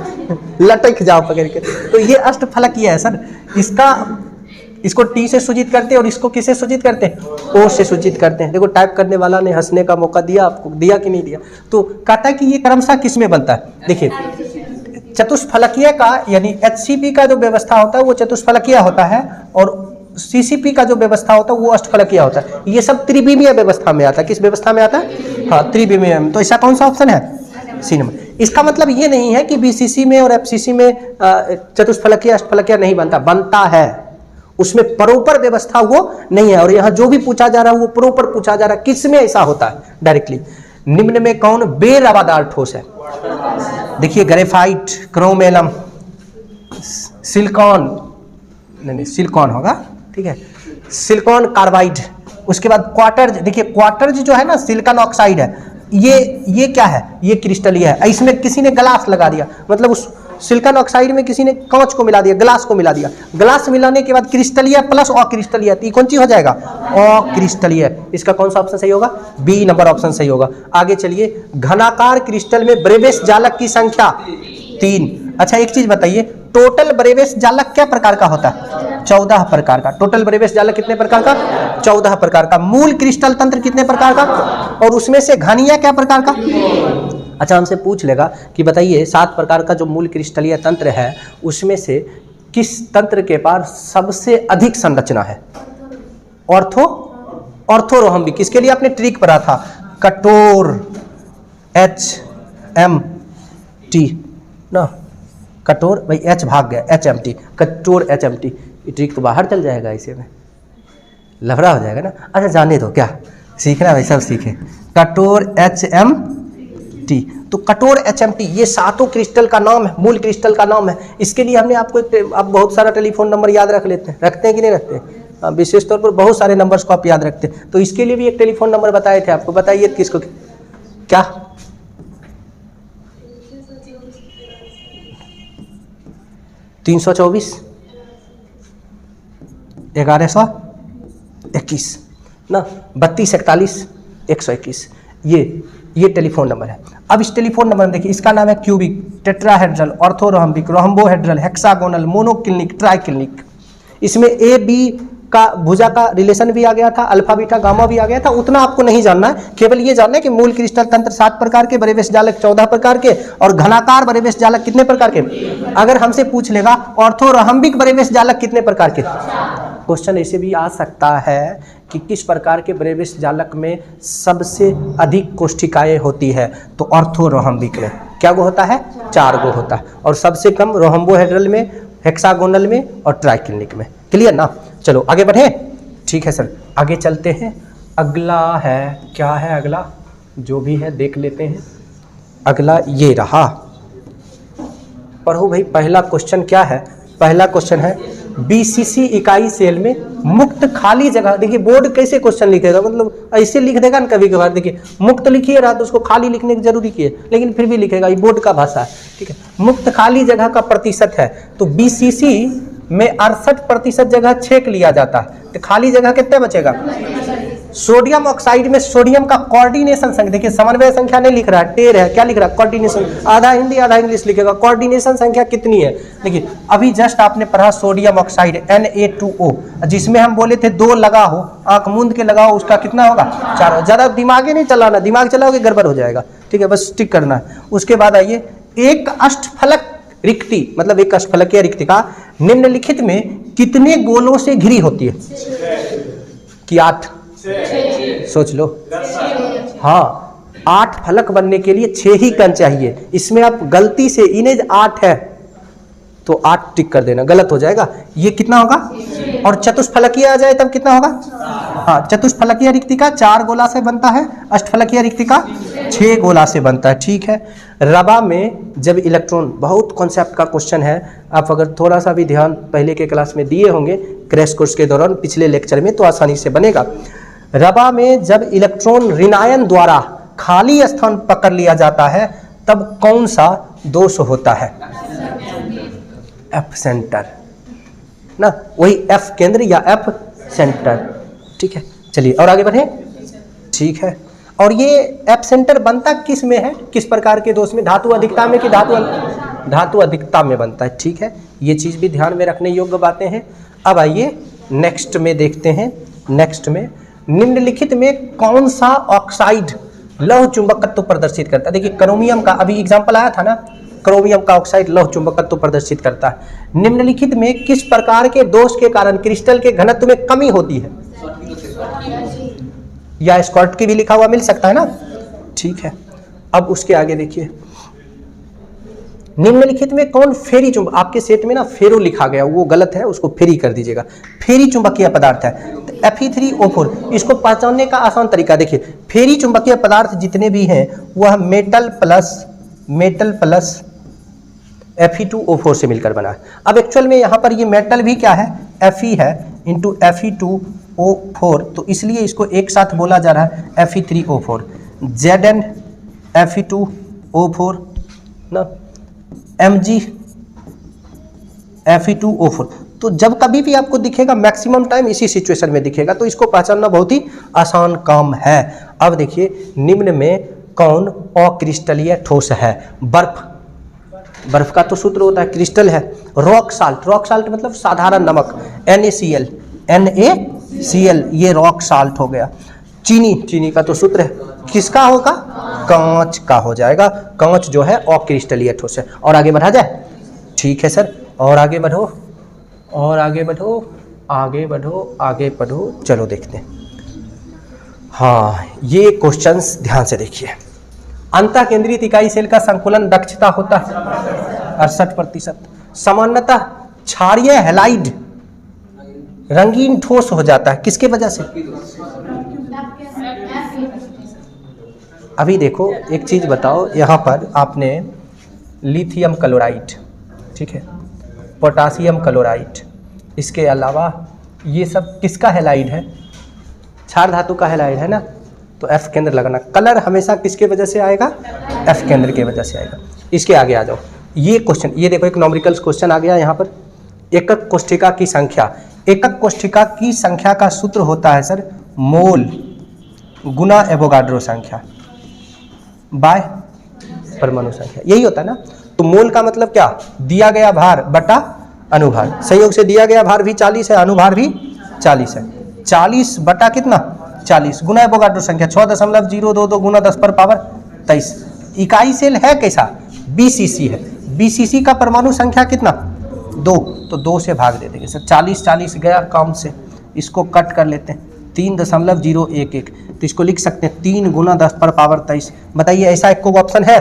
Speaker 1: लटक जाओ पकड़ के। तो ये अष्टफलकीय है सर। इसको टी से सूचित करते हैं और इसको किससे सूचित करते हैं? ओ से सूचित करते हैं। देखो टाइप करने वाला ने हंसने का मौका दिया आपको, दिया कि नहीं दिया? तो कहता है कि ये क्रमशः किस में बनता है? देखिए चतुष्फलकीय का यानी HCP का जो व्यवस्था होता है वो चतुष्फलकीय होता है, और CCP का जो व्यवस्था होता है वो अष्टफलकीय होता है। ये सब त्रिविमीय व्यवस्था में आता है। किस व्यवस्था में आता है? हाँ, त्रिविमीय में। तो ऐसा कौन सा ऑप्शन है? C number. इसका मतलब ये नहीं है कि BCC में और FCC में चतुष्फलकीय अष्टफलकीय नहीं बनता, बनता है, उसमें प्रॉपर व्यवस्था वो नहीं है। और यहाँ जो भी पूछा जा रहा है वो प्रॉपर पूछा जा रहा है। किस में ऐसा होता है? डायरेक्टली। निम्न में कौन बेरवादार ठोस है? देखिए ग्रेफाइट, क्रोमेलम, सिलिकॉन, नहीं सिलिकॉन होगा, ठीक है, सिलिकॉन कार्बाइड। उसके बाद क्वार्टर्ज, देखिए क्वार्टर्ज जो है ना सिलिकॉन ऑक्साइड है, ये क्या है? ये क्रिस्टलीय है। इसमें किसी ने ग्लास लगा दिया, मतलब उस सिलिकॉन ऑक्साइड में किसी ने कांच को मिला दिया, ग्लास को मिला दिया। ग्लास मिलाने के बाद क्रिस्टलीय प्लस अक्रिस्टलीय, तो कौन सी हो जाएगा? अक्रिस्टलीय। इसका कौन सा ऑप्शन सही होगा? बी नंबर ऑप्शन सही होगा। आगे चलिए, घनाकार क्रिस्टल में ब्रेवेस जालक की संख्या 3। अच्छा एक चीज बताइए, टोटल ब्रेवेस जालक क्या प्रकार का होता है? 14 प्रकार का। टोटल ब्रेवेस जालक कितने प्रकार का? 14 प्रकार का। मूल क्रिस्टल तंत्र कितने प्रकार का? और उसमें से घनीय क्या प्रकार का? अच्छा हमसे पूछ लेगा कि बताइए 7 प्रकार का जो मूल क्रिस्टलीय तंत्र है उसमें से किस तंत्र के पास सबसे अधिक संरचना है? ऑर्थोरोहम्बिक। किसके लिए आपने ट्रिक पढ़ा था? कठोर HMT ना, कठोर भाई H भाग गया, HMT, कठोर HMT। ये ट्रिक तो बाहर चल जाएगा, इसे में लफड़ा हो जाएगा ना। अच्छा जाने दो, क्या सीखना भाई सब सीखे। कठोर HMT, तो कठोर HMT ये 7 क्रिस्टल का नाम है, मूल क्रिस्टल का नाम है। इसके लिए हमने आपको आप बहुत सारा टेलीफोन नंबर याद रख लेते हैं, रखते हैं कि नहीं रखते? विशेष तौर पर बहुत सारे नंबर्स को आप याद रखते हैं, तो इसके लिए भी एक टेलीफोन नंबर बताए थे आपको। बताइए किसको क्या? 324 1121 ना, 32 41 121, ये टेलीफोन नंबर है। अब इस टेलीफोन नंबर में देखिए, इसका नाम है cubic, tetrahedral, orthorhombic, rhombohedral, hexagonal, monoclinic, triclinic. इसमें A-B का भुजा का रिलेशन भी आ गया था, अल्फा बीटा गामा भी आ गया था। उतना आपको नहीं जानना है, केवल ये जानना है कि मूल क्रिस्टल तंत्र 7 प्रकार के, ब्रेवेस जालक 14 प्रकार के, और घनाकार ब्रेवेस जालक कितने प्रकार के? अगर हमसे पूछ लेगा ऑर्थोरोहम्बिक ब्रेवेस जालक कितने प्रकार के, क्वेश्चन ऐसे भी आ सकता है कि किस प्रकार के ब्रेवेस जालक में सबसे अधिक कोष्ठिकाएं होती है, तो ऑर्थोरोहम्बिक में क्या गो होता है? 4 गो होता है, और सबसे कम रोहम्बोहेड्रल में, हेक्सागोनल में और ट्राइक्लिनिक में। क्लियर ना? चलो आगे बढ़े। ठीक है सर, आगे चलते हैं। अगला है, क्या है अगला? जो भी है देख लेते हैं। अगला ये रहा, पढ़ो भाई। पहला क्वेश्चन क्या है? पहला क्वेश्चन है BCC इकाई सेल में मुक्त खाली जगह। देखिए बोर्ड कैसे क्वेश्चन लिखेगा, मतलब ऐसे लिख देगा ना कभी कभार। देखिए मुक्त लिखिए रहा तो उसको खाली लिखने की जरूरी की है, लेकिन फिर भी लिखेगा, ये बोर्ड का भाषा है, ठीक है। मुक्त खाली जगह का प्रतिशत है, तो BCC में 68% जगह छेक लिया जाता है, तो खाली जगह कितने बचेगा? सोडियम ऑक्साइड में सोडियम का कोऑर्डिनेशन संख्या, देखिए समन्वय संख्या नहीं लिख रहा है, टेर है, क्या लिख रहा है? कोऑर्डिनेशन, आधा हिंदी आधा इंग्लिश लिखेगा। कोऑर्डिनेशन संख्या कितनी है? देखिए अभी जस्ट आपने पढ़ा सोडियम ऑक्साइड Na2O, जिसमें हम बोले थे 2 लगा हो, आंख मूंद के लगाओ, उसका कितना होगा? 4। ज्यादा दिमाग ही नहीं चलाना, दिमाग चलाओगे गड़बड़ हो जाएगा, ठीक है, बस टिक करना है। उसके बाद आइए, एक अष्टफलक रिक्ति, मतलब एक अष्टफलकीय रिक्तिका निम्नलिखित में कितने गोलों से घिरी होती है? कि 8? सोच लो। हाँ, 8 फलक बनने के लिए 6 ही कण चाहिए। इसमें आप गलती से इन्हें 8 है तो 8 टिक कर देना, गलत हो जाएगा। ये कितना होगा? और चतुष्फलकीय आ जाए तब कितना होगा? हाँ, चतुष्फलकीय रिक्तिका 4 गोला से बनता है, अष्टफलकीय रिक्तिका 6 गोला से बनता है। ठीक है। रबा में जब इलेक्ट्रॉन, बहुत कॉन्सेप्ट का क्वेश्चन है, आप अगर थोड़ा सा भी ध्यान पहले के क्लास में दिए होंगे क्रैश कोर्स के दौरान पिछले लेक्चर में, तो आसानी से बनेगा। रबा में जब इलेक्ट्रॉन ऋणायन द्वारा खाली स्थान पकड़ लिया जाता है तब कौन सा दोष होता है? एफ सेंटर ना, वही एफ केंद्र या एफ सेंटर। ठीक है, चलिए और आगे बढ़े। ठीक है, और ये एफ सेंटर बनता किस में है, किस प्रकार के दोष में? धातु अधिकता में कि धातु अधिकता में बनता है। ठीक है, ये चीज़ भी ध्यान में रखने योग्य बातें हैं। अब आइए नेक्स्ट में देखते हैं। नेक्स्ट में निम्नलिखित में कौन सा ऑक्साइड लौह चुंबकत्व प्रदर्शित करता है? देखिए क्रोमियम का अभी एग्जाम्पल आया था ना, क्रोमियम का ऑक्साइड लौह चुंबकत्व प्रदर्शित करता है। निम्नलिखित में किस प्रकार के दोष के कारण क्रिस्टल के घनत्व में कमी होती है? या स्कॉट की भी लिखा हुआ मिल सकता है ना। ठीक है, अब उसके आगे देखिए, निम्नलिखित में कौन फेरी चुंबक, आपके सेट में ना फेरो लिखा गया, वो गलत है, उसको फेरी कर दीजिएगा। फेरी चुंबकीय पदार्थ है तो Fe3O4। इसको पहचानने का आसान तरीका देखिए, फेरी चुंबकीय पदार्थ जितने भी हैं वह मेटल प्लस Fe2O4 से मिलकर बना है। अब एक्चुअल में यहाँ पर ये मेटल भी क्या है? Fe है इंटू Fe2O4, तो इसलिए इसको एक साथ बोला जा रहा है Fe3O4। Zn Fe2O4 ना, Mg Fe2O4। तो जब कभी भी आपको दिखेगा मैक्सिमम टाइम इसी सिचुएशन में दिखेगा, तो इसको पहचानना बहुत ही आसान काम है। अब देखिए निम्न में कौन अक्रिस्टलीय ठोस है? बर्फ का तो सूत्र होता है क्रिस्टल है। रॉक साल्ट मतलब साधारण नमक, NaCl, ये रॉक साल्ट हो गया। चीनी का तो सूत्र है, किसका होगा? कांच का हो जाएगा। कांच जो है अक्रिस्टलीय ठोस है। और आगे बढ़ा जाए। ठीक है सर, और आगे बढ़ो, चलो देखते हैं। हाँ, ये क्वेश्चंस ध्यान से देखिए। अंतः केंद्रित इकाई सेल का संकुलन दक्षता होता है 68%। सामान्यतः क्षारीय हैलाइड रंगीन ठोस हो जाता है, किसके वजह से? अभी देखो एक चीज बताओ, यहाँ पर आपने लिथियम क्लोराइड, ठीक है, पोटासियम क्लोराइड, इसके अलावा ये सब किसका हैलाइड है? क्षार धातु का हैलाइड है ना, तो एफ केंद्र लगाना। कलर हमेशा किसके वजह से आएगा? एफ केंद्र के वजह से आएगा। इसके आगे आ जाओ, ये क्वेश्चन, ये देखो एक न्यूमेरिकल्स क्वेश्चन आ गया यहाँ पर। एकक कोष्ठिका की संख्या, एकक कोष्ठिका की संख्या का सूत्र होता है सर मोल गुना एवोगाड्रो संख्या बाय परमाणु संख्या, यही होता है ना। तो मोल का मतलब क्या? दिया गया भार बटा अनुभार। संयोग से दिया गया भार भी 40 है, अनुभार भी 40 है। 40 बटा कितना? 40 गुना एवोगाड्रो संख्या 6.022 गुना 10 पर पावर 23। इकाई सेल है कैसा? BCC है। BCC का परमाणु संख्या कितना? 2, तो 2 से भाग दे देंगे सर। 40 गया काम से, इसको कट कर लेते हैं 3.011, तो इसको लिख सकते हैं 3 गुना 10 पर पावर 23। बताइए ऐसा एक को ऑप्शन है?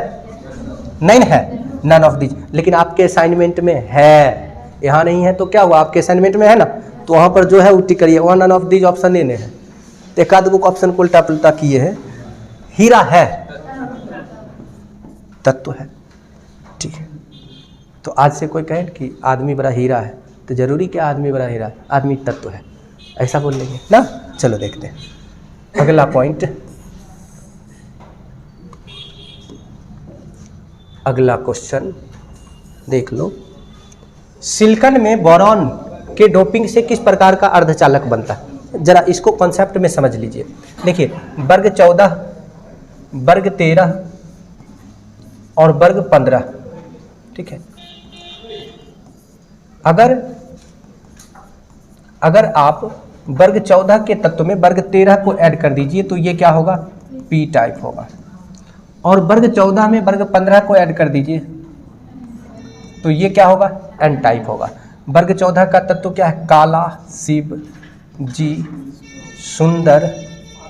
Speaker 1: नहीं है, नन ऑफ दीज। लेकिन आपके असाइनमेंट में है, यहाँ नहीं है तो क्या हुआ? आपके असाइनमेंट में है ना, तो वहाँ पर जो है उल्टी करिए, वहाँ नन ऑफ दीज ऑप्शन लेने हैं। तो एक आध बुक ऑप्शन को उल्टा पुल्टा किए हैं। हीरा है, तत्व है, ठीक है। तो आज से कोई कहे कि आदमी बड़ा हीरा है, तो जरूरी क्या आदमी बड़ा हीरा है? आदमी तत्व है, ऐसा बोल लेंगे ना। चलो देखते हैं अगला पॉइंट। अगला क्वेश्चन देख लो, सिलिकॉन में बोरॉन के डोपिंग से किस प्रकार का अर्धचालक बनता है? जरा इसको कॉन्सेप्ट में समझ लीजिए। देखिए वर्ग 14, वर्ग 13 और वर्ग 15, ठीक है। अगर आप वर्ग 14 के तत्व में वर्ग 13 को ऐड कर दीजिए तो ये क्या होगा? पी टाइप होगा। और वर्ग 14 में वर्ग 15 को ऐड कर दीजिए तो ये क्या होगा? एन टाइप होगा। वर्ग 14 का तत्व क्या है? काला, शिव जी सुंदर,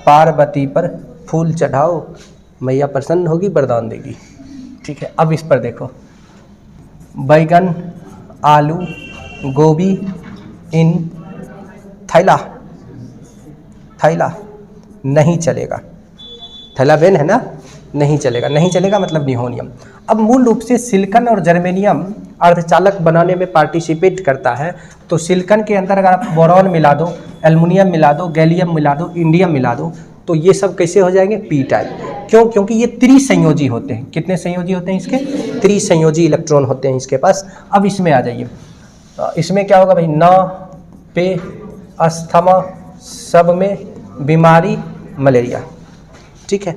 Speaker 1: पार्वती पर फूल चढ़ाओ, मैया प्रसन्न होगी, वरदान देगी, ठीक है। अब इस पर देखो, बैगन, आलू, गोभी इन थैला नहीं चलेगा, थैला बेन है ना, नहीं चलेगा, नहीं चलेगा मतलब निहोनियम। अब मूल रूप से सिलिकॉन और जर्मेनियम अर्धचालक बनाने में पार्टिसिपेट करता है। तो सिलिकॉन के अंदर अगर आप बोरॉन मिला दो, एल्युमिनियम मिला दो, गैलियम मिला दो, इंडियम मिला दो, तो ये सब कैसे हो जाएंगे, पी टाइप। क्यों? क्योंकि ये त्रिसंयोजी होते हैं। कितने संयोजी होते हैं इसके? त्रिसंयोजी इलेक्ट्रॉन होते हैं इसके पास। अब इसमें आ जाइए, इसमें क्या होगा भाई, ना पे अस्थमा, सब में बीमारी, मलेरिया। ठीक है,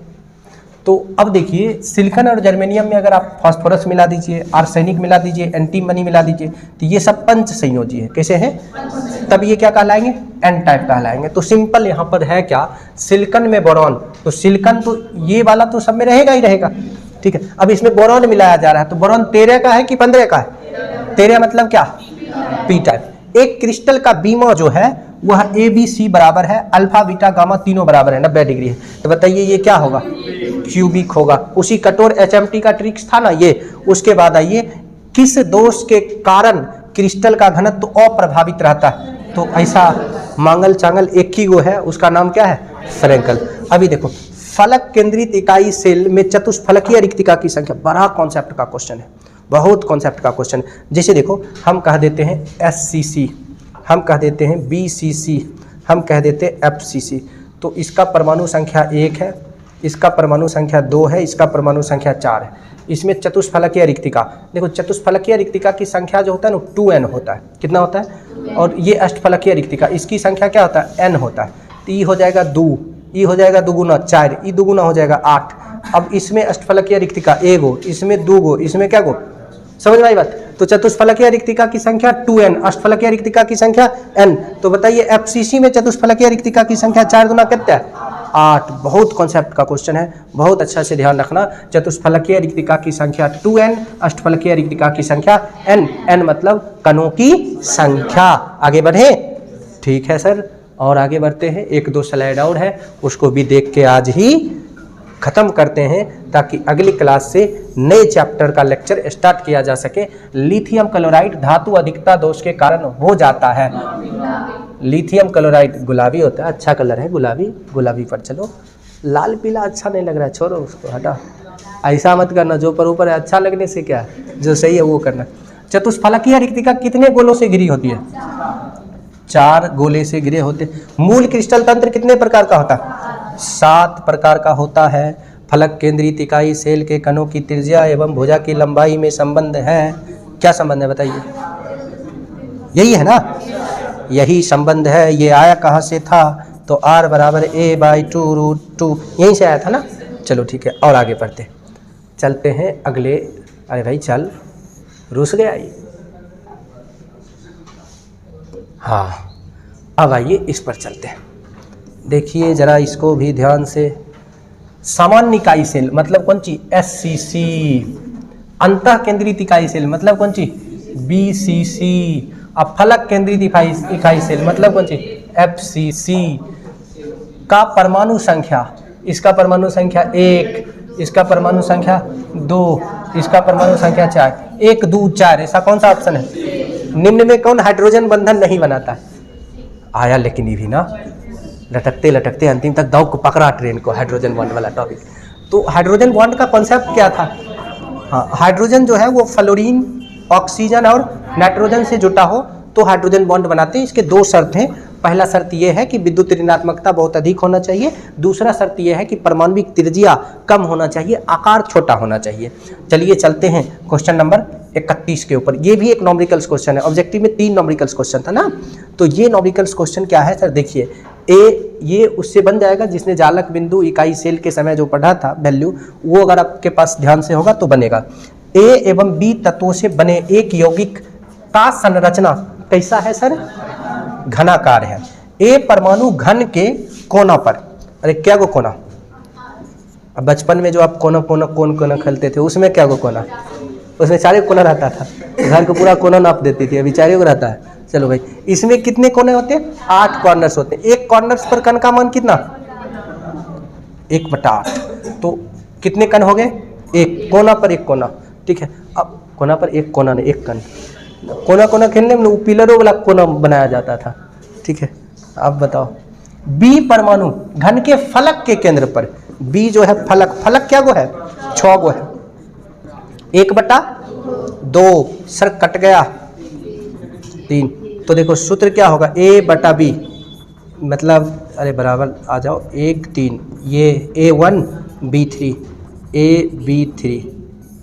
Speaker 1: तो अब देखिए सिलिकॉन और जर्मेनियम में अगर आप फास्फोरस मिला दीजिए, आर्सेनिक मिला दीजिए, एंटीमनी मिला दीजिए, तो ये सब पंच संयोजी है। कैसे हैं? तब ये क्या कहलाएंगे, एन टाइप कहलाएंगे। तो सिंपल यहाँ पर है क्या, सिलिकॉन में बोरॉन, तो सिलिकॉन तो ये वाला तो सब में रहेगा ही रहेगा। ठीक है, अब इसमें बोरॉन मिलाया जा रहा है, तो बोरॉन 13 का है कि 15 का है? 13 मतलब क्या, पी टाइप। एक क्रिस्टल का बीमा जो है वह ABC बराबर है, अल्फा बीटा गामा तीनों बराबर है, 90 डिग्री है। तो बताइए ये क्या होगा, क्यूबिक होगा। उसी कठोर HMT का ट्रिक्स था ना ये। उसके बाद आइए, किस दोष के कारण क्रिस्टल का घनत्व तो अप्रभावित रहता है? तो ऐसा मांगल चांगल एक ही वो है, उसका नाम क्या है, फ्रैंकल। अभी देखो, फलक केंद्रित इकाई सेल में चतुष्फलकीय रिक्तिका की संख्या, बड़ा कॉन्सेप्ट का क्वेश्चन है, बहुत कॉन्सेप्ट का क्वेश्चन। जैसे देखो, हम कह देते हैं SCC, हम कह देते हैं BCC, हम कह देते हैं FCC। तो इसका परमाणु संख्या 1 है, इसका परमाणु संख्या 2 है, इसका परमाणु संख्या 4 है। इसमें चतुष्फलकीय रिक्तिका, देखो चतुष्फलकीय रिक्तिका की संख्या जो होता है ना 2n होता है। कितना होता है? और ये अष्टफलकीय रिक्तिका, इसकी संख्या क्या होता है, n होता है। तो ये हो जाएगा 2, ये हो जाएगा 2 गुना 4, ये 2 गुना हो जाएगा 8। अब इसमें अष्टफलकीय रिक्तिका 1 गो, इसमें 2 गो, इसमें क्या गो, समझ में आई बात? तो चतुष्फलकीय रिक्तिका की संख्या 2n, अष्टफलकीय रिक्तिका की संख्या n। तो बताइए FCC में चतुष्फलकीय रिक्तिका की संख्या 4 गुना कितना है, 8। बहुत कॉन्सेप्ट का क्वेश्चन है, बहुत अच्छा से ध्यान रखना। चतुष्फलकीय रिक्तिका की संख्या 2n, अष्टफलकीय रिक्तिका की संख्या n, n मतलब कणों की संख्या। आगे बढ़े? ठीक है सर, और आगे बढ़ते हैं। 1-2 स्लाइड और है, उसको भी देख के आज ही खत्म करते हैं, ताकि अगली क्लास से नए चैप्टर का लेक्चर स्टार्ट किया जा सके। लिथियम क्लोराइड धातु अधिकता दोष के कारण हो जाता है। लिथियम क्लोराइड गुलाबी होता है, अच्छा कलर है गुलाबी, गुलाबी पर चलो। लाल पीला अच्छा नहीं लग रहा है, छोड़ो उसको, हटा। ऐसा मत करना, जो पर ऊपर है अच्छा लगने से क्या, जो सही है वो करना। चतुष्फलकीय रिक्तिका कितने गोलों से घिरी होती है? 4 गोले से घिरे होते। मूल क्रिस्टल तंत्र कितने प्रकार का होता है? 7 प्रकार का होता है। फलक केंद्रित इकाई सेल के कणों की त्रिज्या एवं भुजा की लंबाई में संबंध है। क्या संबंध है बताइए? यही है ना, यही संबंध है। ये आया कहाँ से था? तो R बराबर A/2√2, यहीं से आया था ना। चलो ठीक है, और आगे बढ़ते चलते हैं अगले। अरे भाई चल, रुस गया ये। हाँ, अब आइए इस पर चलते हैं। देखिए जरा इसको भी ध्यान से। सामान्य इकाई सेल मतलब कौन सी? SCC। अंतः केंद्रित इकाई सेल मतलब कौन सी? BCC। अब फलक केंद्रित इकाई सेल मतलब कौन सी? FCC। का परमाणु संख्या, इसका परमाणु संख्या 1, इसका परमाणु संख्या 2, इसका परमाणु संख्या 4। 1, 2, 4, ऐसा कौन सा ऑप्शन है? निम्न में कौन हाइड्रोजन बंधन नहीं बनाता है? आया लेकिन ये भी ना, लटकते लटकते अंतिम तक दाव को पकड़ा ट्रेन को, हाइड्रोजन बॉन्ड वाला टॉपिक। तो हाइड्रोजन बॉन्ड का कॉन्सेप्ट क्या था? हाँ, हाइड्रोजन जो है वो फ्लोरीन, ऑक्सीजन और नाइट्रोजन से जुटा हो तो हाइड्रोजन बॉन्ड बनाते हैं। इसके 2 शर्त हैं। पहला शर्त यह है कि विद्युत ऋणात्मकता बहुत अधिक होना चाहिए। दूसरा शर्त यह है कि परमाणविक त्रिज्या कम होना चाहिए, आकार छोटा होना चाहिए। चलिए चलते हैं क्वेश्चन नंबर 31 के ऊपर। ये भी एक नॉमरिकल्स क्वेश्चन है। ऑब्जेक्टिव में 3 नॉमरिकल्स क्वेश्चन था ना, तो ये नॉमरिकल्स क्वेश्चन क्या है सर? देखिए, ये उससे बन जाएगा जिसने जालक बिंदु इकाई सेल के समय जो पढ़ा था वैल्यू, वो अगर आपके पास ध्यान से होगा तो बनेगा। A एवं B तत्वों से बने एक यौगिक का संरचना कैसा है सर? घनाकार है। A परमाणु घन के कोना पर, अरे क्या गो कोना? अब बचपन में जो आप कोना खेलते थे उसमें क्या गो कोना? उसमें 4 कोना रहता था, घर को पूरा कोना नाप देती थी। अभी 4 को रहता है। चलो भाई, इसमें कितने कोने होते हैं? 8 कॉर्नर्स होते हैं। एक कॉर्नर्स पर कण का मान कितना? 1/8। तो कितने कण हो गए? 1 कोना पर 1 कोना। ठीक है, अब कोना पर 1 कोना नहीं, 1 कण। कोना खेलने में पिलरों वाला कोना बनाया जाता था। ठीक है, अब बताओ बी परमाणु घन के फलक के केंद्र पर, बी जो है फलक, फलक क्या गो है 6 गो है, 1/2 सर कट गया 3, तो देखो सूत्र क्या होगा A/B मतलब अरे बराबर आ जाओ 1 3, ये A1 B3 AB3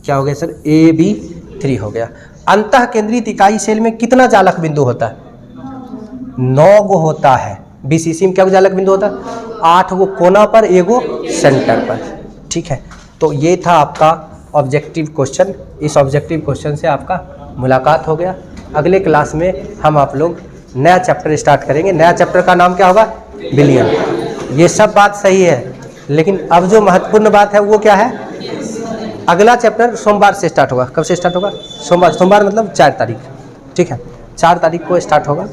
Speaker 1: क्या हो गया सर AB3 हो गया। अंतः केंद्रित इकाई सेल में कितना जालक बिंदु होता है? 9 गो होता है। बीसीसी में क्या जालक बिंदु होता है? 8 गो कोना पर, 1 गो सेंटर पर। ठीक है, तो ये था आपका ऑब्जेक्टिव क्वेश्चन। इस ऑब्जेक्टिव क्वेश्चन से आपका मुलाकात हो गया। अगले क्लास में हम आप लोग नया चैप्टर स्टार्ट करेंगे। नया चैप्टर का नाम क्या होगा? बिलियन। ये सब बात सही है, लेकिन अब जो महत्वपूर्ण बात है वो क्या है? अगला चैप्टर सोमवार से स्टार्ट होगा। कब से स्टार्ट होगा? सोमवार मतलब 4 तारीख। ठीक है, 4 तारीख को स्टार्ट होगा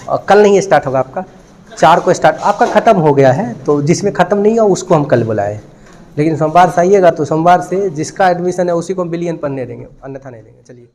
Speaker 1: और कल नहीं स्टार्ट होगा आपका, 4 को स्टार्ट। आपका ख़त्म हो गया है, तो जिसमें ख़त्म नहीं हुआ उसको हम कल बुलाए, लेकिन सोमवार से आइएगा तो सोमवार से जिसका एडमिशन है उसी को हम बिलियन पढ़ने देंगे, अन्यथा नहीं देंगे। चलिए।